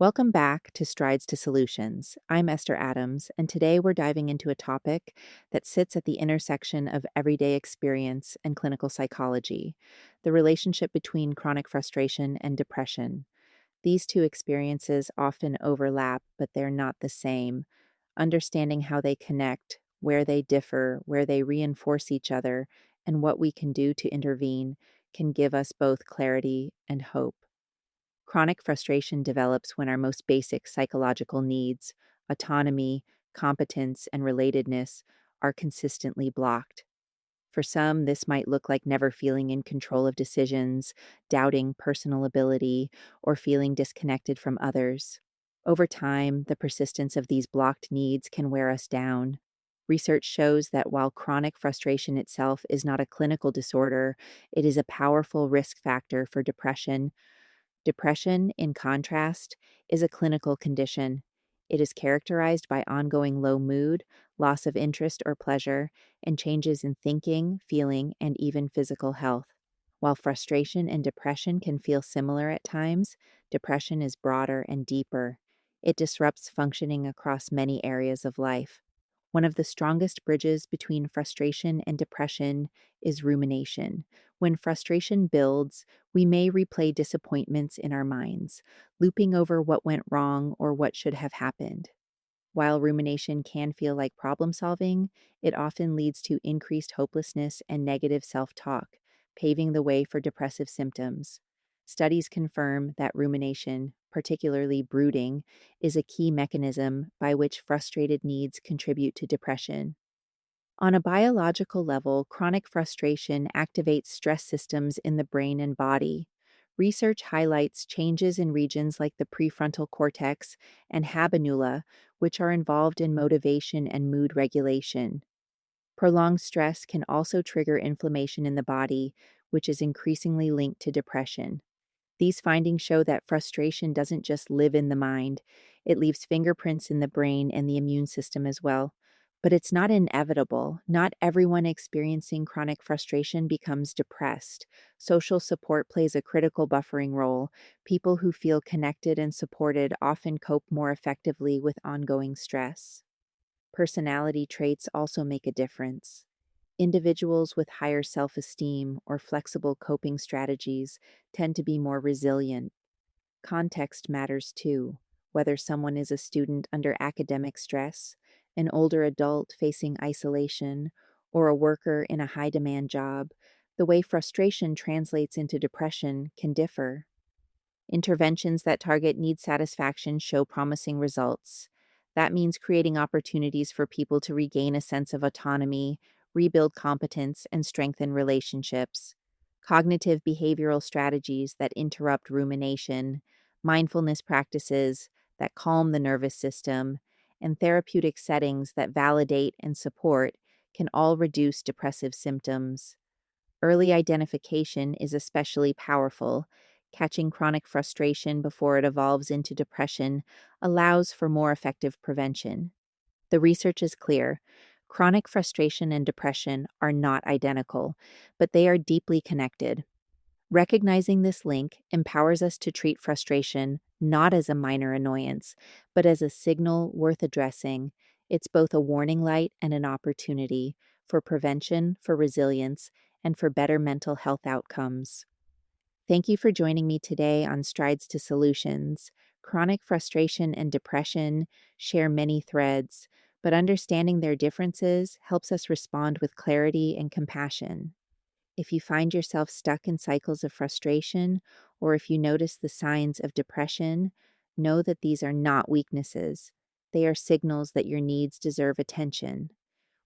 Welcome back to Strides to Solutions. I'm Esther Adams, and today we're diving into a topic that sits at the intersection of everyday experience and clinical psychology: the relationship between chronic frustration and depression. These two experiences often overlap, but they're not the same. Understanding how they connect, where they differ, where they reinforce each other, and what we can do to intervene can give us both clarity and hope. Chronic frustration develops when our most basic psychological needs, autonomy, competence, and relatedness, are consistently blocked. For some, this might look like never feeling in control of decisions, doubting personal ability, or feeling disconnected from others. Over time, the persistence of these blocked needs can wear us down. Research shows that while chronic frustration itself is not a clinical disorder, it is a powerful risk factor for depression. Depression, in contrast, is a clinical condition. It is characterized by ongoing low mood, loss of interest or pleasure, and changes in thinking, feeling, and even physical health. While frustration and depression can feel similar at times, depression is broader and deeper. It disrupts functioning across many areas of life. One of the strongest bridges between frustration and depression is rumination. When frustration builds, we may replay disappointments in our minds, looping over what went wrong or what should have happened. While rumination can feel like problem solving, it often leads to increased hopelessness and negative self talk, paving the way for depressive symptoms. Studies confirm that rumination, particularly brooding, is a key mechanism by which frustrated needs contribute to depression. On a biological level, chronic frustration activates stress systems in the brain and body. Research highlights changes in regions like the prefrontal cortex and habenula, which are involved in motivation and mood regulation. Prolonged stress can also trigger inflammation in the body, which is increasingly linked to depression. These findings show that frustration doesn't just live in the mind, it leaves fingerprints in the brain and the immune system as well. But it's not inevitable. Not everyone experiencing chronic frustration becomes depressed. Social support plays a critical buffering role. People who feel connected and supported often cope more effectively with ongoing stress. Personality traits also make a difference. Individuals with higher self esteem or flexible coping strategies tend to be more resilient. Context matters too, whether someone is a student under academic stress, an older adult facing isolation, or a worker in a high demand job. The way frustration translates into depression can differ. Interventions that target need satisfaction show promising results. That means creating opportunities for people to regain a sense of autonomy, rebuild competence, and strengthen relationships. Cognitive behavioral strategies that interrupt rumination, mindfulness practices that calm the nervous system, and therapeutic settings that validate and support can all reduce depressive symptoms. Early identification is especially powerful. Catching chronic frustration before it evolves into depression allows for more effective prevention. The research is clear. Chronic frustration and depression are not identical, but they are deeply connected. Recognizing this link empowers us to treat frustration not as a minor annoyance, but as a signal worth addressing. It's both a warning light and an opportunity for prevention, for resilience, and for better mental health outcomes. Thank you for joining me today on Strides to Solutions. Chronic frustration and depression share many threads, but understanding their differences helps us respond with clarity and compassion. If you find yourself stuck in cycles of frustration, or if you notice the signs of depression, know that these are not weaknesses. They are signals that your needs deserve attention.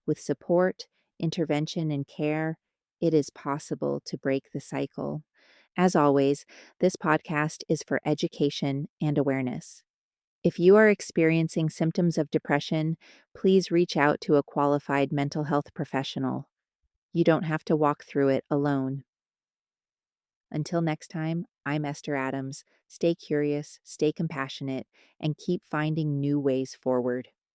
With support, intervention, and care, it is possible to break the cycle. As always, this podcast is for education and awareness. If you are experiencing symptoms of depression, please reach out to a qualified mental health professional. You don't have to walk through it alone. Until next time, I'm Esther Adams. Stay curious, stay compassionate, and keep finding new ways forward.